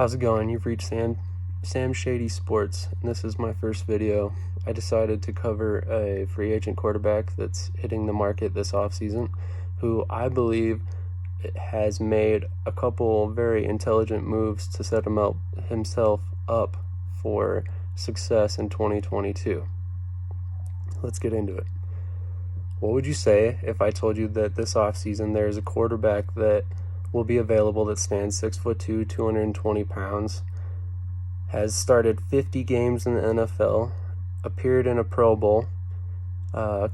How's it going? You've reached Sam Shady Sports, and this is my first video. I decided to cover a free agent quarterback that's hitting the market this offseason, who I believe has made a couple very intelligent moves to set himself up for success in 2022. Let's get into it. What would you say if I told you that this offseason there's a quarterback that will be available that stands 6'2", 220 pounds, has started 50 games in the NFL, appeared in a Pro Bowl,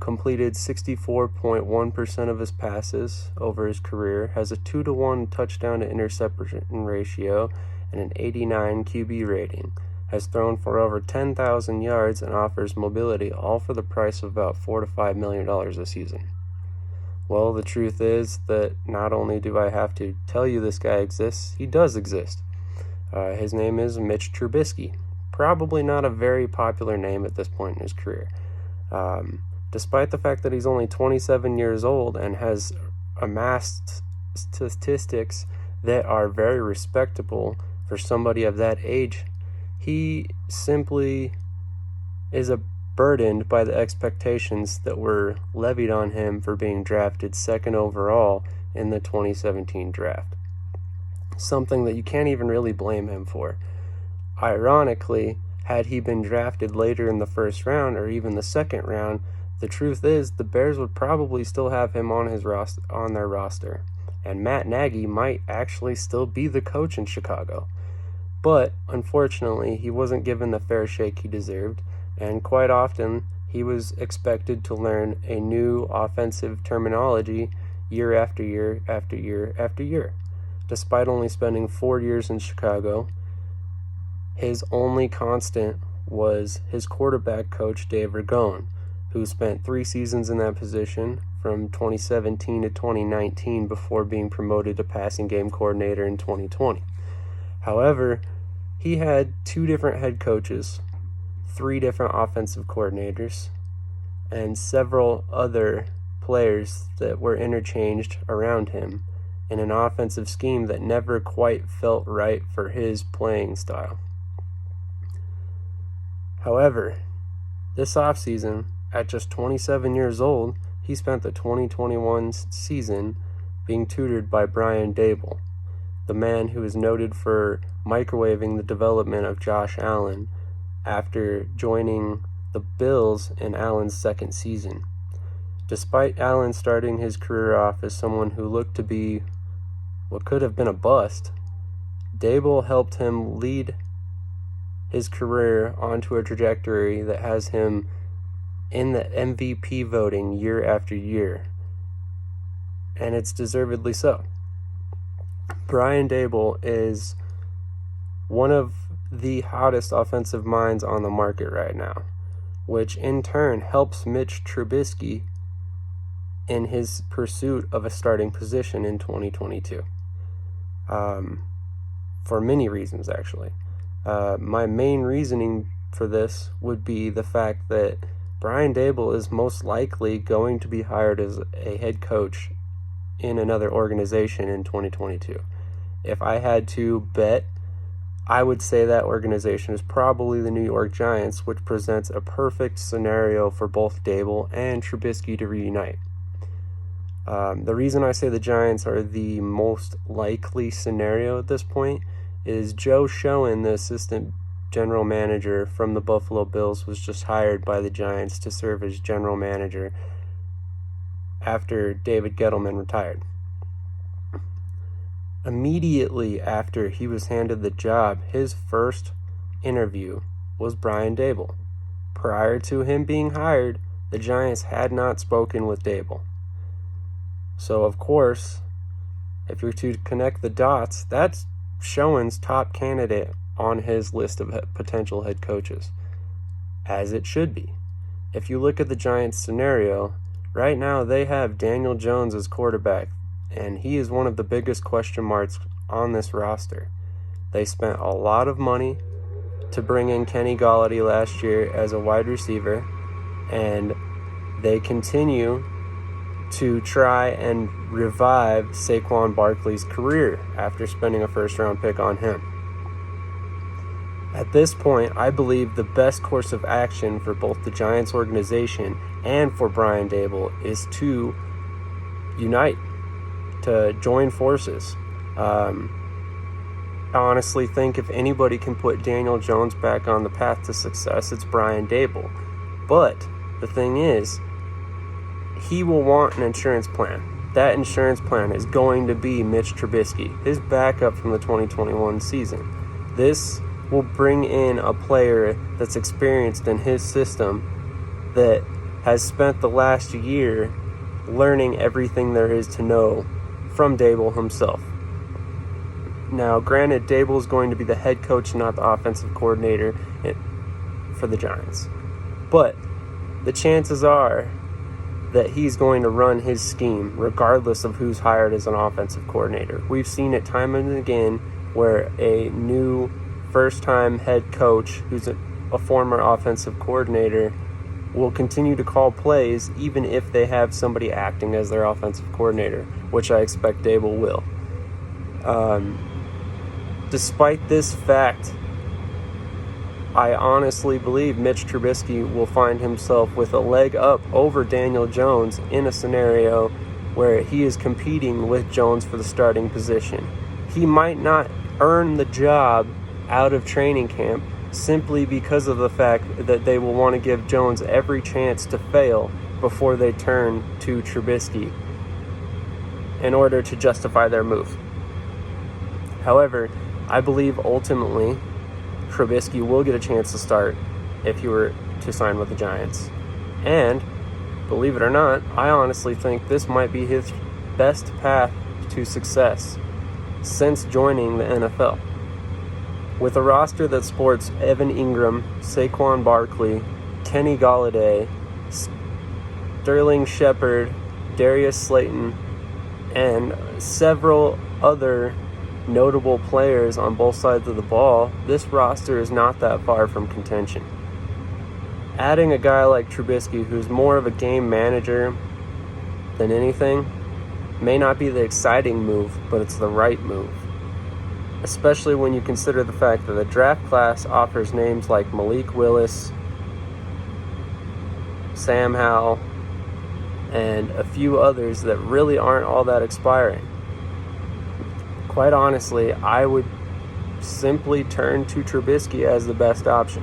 completed 64.1% of his passes over his career, has a 2-to-1 touchdown to interception ratio, and an 89 QB rating, has thrown for over 10,000 yards and offers mobility, all for the price of about $4 to $5 million a season. Well, the truth is that not only do I have to tell you this guy exists, he does exist. His name is Mitch Trubisky. Probably not a very popular name at this point in his career. Despite the fact that he's only 27 years old and has amassed statistics that are very respectable for somebody of that age, he simply is burdened by the expectations that were levied on him for being drafted second overall in the 2017 draft. Something that you can't even really blame him for. Ironically, had he been drafted later in the first round or even the second round, the truth is the Bears would probably still have him on their roster, and Matt Nagy might actually still be the coach in Chicago. But unfortunately, he wasn't given the fair shake he deserved, and quite often he was expected to learn a new offensive terminology year after year after year after year. Despite only spending 4 years in Chicago, his only constant was his quarterback coach, Dave Ragone, who spent 3 seasons in that position from 2017 to 2019 before being promoted to passing game coordinator in 2020. However, he had 2 different head coaches, 3 different offensive coordinators, and several other players that were interchanged around him in an offensive scheme that never quite felt right for his playing style. However, this offseason, at just 27 years old, he spent the 2021 season being tutored by Brian Daboll, the man who is noted for microwaving the development of Josh Allen after joining the Bills in Allen's second season. Despite Allen starting his career off as someone who looked to be what could have been a bust, Daboll helped him lead his career onto a trajectory that has him in the MVP voting year after year, and it's deservedly so. Brian Daboll is one of the hottest offensive minds on the market right now, which in turn helps Mitch Trubisky in his pursuit of a starting position in 2022. For many reasons, actually. My main reasoning for this would be the fact that Brian Daboll is most likely going to be hired as a head coach in another organization in 2022. If I had to bet, I would say that organization is probably the New York Giants, which presents a perfect scenario for both Daboll and Trubisky to reunite. The reason I say the Giants are the most likely scenario at this point is Joe Schoen, the assistant general manager from the Buffalo Bills, was just hired by the Giants to serve as general manager after David Gettleman retired. Immediately after he was handed the job, his first interview was Brian Daboll. Prior to him being hired, the Giants had not spoken with Daboll. So, of course, if you're to connect the dots, that's Schoen's top candidate on his list of potential head coaches, as it should be. If you look at the Giants scenario, right now they have Daniel Jones as quarterback, and he is one of the biggest question marks on this roster. They spent a lot of money to bring in Kenny Golladay last year as a wide receiver, and they continue to try and revive Saquon Barkley's career after spending a first-round pick on him. At this point, I believe the best course of action for both the Giants organization and for Brian Daboll is to unite, to join forces. I honestly think if anybody can put Daniel Jones back on the path to success, it's Brian Daboll. But the thing is, he will want an insurance plan. That insurance plan is going to be Mitch Trubisky, his backup from the 2021 season. This will bring in a player that's experienced in his system, that has spent the last year learning everything there is to know from Daboll himself. Now, granted, Daboll is going to be the head coach, not the offensive coordinator for the Giants. But the chances are that he's going to run his scheme regardless of who's hired as an offensive coordinator. We've seen it time and again where a new first-time head coach who's a former offensive coordinator will continue to call plays even if they have somebody acting as their offensive coordinator, which I expect Daboll will. Despite this fact, I honestly believe Mitch Trubisky will find himself with a leg up over Daniel Jones in a scenario where he is competing with Jones for the starting position. He might not earn the job out of training camp simply because of the fact that they will want to give Jones every chance to fail before they turn to Trubisky in order to justify their move. However, I believe ultimately Trubisky will get a chance to start if he were to sign with the Giants. And, believe it or not, I honestly think this might be his best path to success since joining the NFL. With a roster that sports Evan Ingram, Saquon Barkley, Kenny Golladay, Sterling Shepard, Darius Slayton, and several other notable players on both sides of the ball, this roster is not that far from contention. Adding a guy like Trubisky, who's more of a game manager than anything, may not be the exciting move, but it's the right move. Especially when you consider the fact that the draft class offers names like Malik Willis, Sam Howell, and a few others that really aren't all that expiring. Quite honestly, I would simply turn to Trubisky as the best option.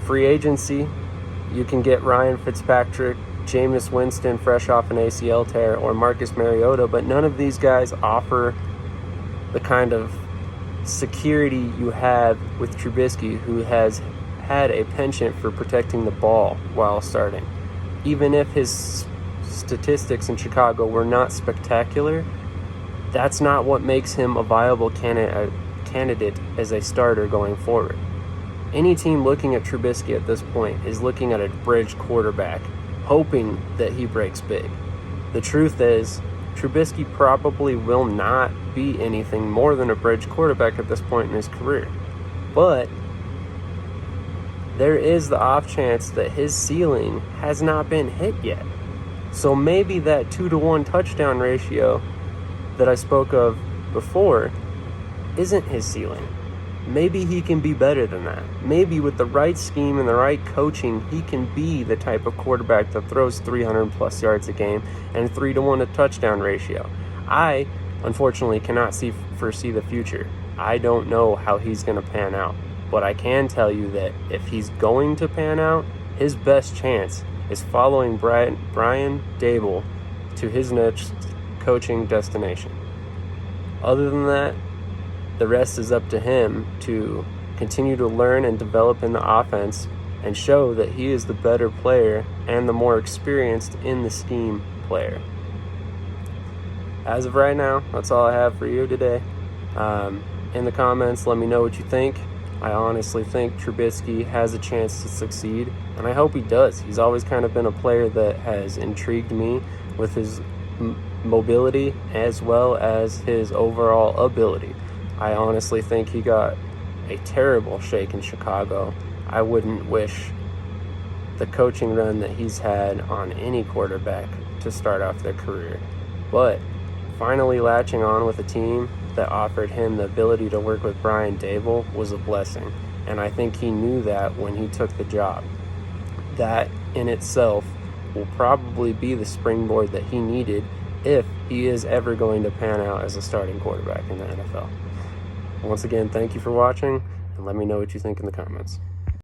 Free agency, you can get Ryan Fitzpatrick, Jameis Winston fresh off an ACL tear, or Marcus Mariota, but none of these guys offer the kind of security you have with Trubisky, who has had a penchant for protecting the ball while starting. Even if his statistics in Chicago were not spectacular, that's not what makes him a viable candidate as a starter going forward. Any team looking at Trubisky at this point is looking at a bridge quarterback, hoping that he breaks big. The truth is, Trubisky probably will not be anything more than a bridge quarterback at this point in his career. But there is the off chance that his ceiling has not been hit yet. So maybe that 2-to-1 touchdown ratio that I spoke of before isn't his ceiling. Maybe he can be better than that. Maybe with the right scheme and the right coaching, he can be the type of quarterback that throws 300 plus yards a game and 3-to-1 a touchdown ratio. I, unfortunately, cannot foresee the future. I don't know how he's going to pan out. But I can tell you that if he's going to pan out, his best chance is following Brian Daboll to his next coaching destination. Other than that, the rest is up to him to continue to learn and develop in the offense and show that he is the better player and the more experienced in the scheme player. As of right now, that's all I have for you today. In the comments, let me know what you think. I honestly think Trubisky has a chance to succeed, and I hope he does. He's always kind of been a player that has intrigued me with his mobility as well as his overall ability. I honestly think he got a terrible shake in Chicago. I wouldn't wish the coaching run that he's had on any quarterback to start off their career. But finally latching on with a team that offered him the ability to work with Brian Daboll was a blessing. and I think he knew that when he took the job. That in itself will probably be the springboard that he needed if he is ever going to pan out as a starting quarterback in the NFL. Once again, thank you for watching, and let me know what you think in the comments.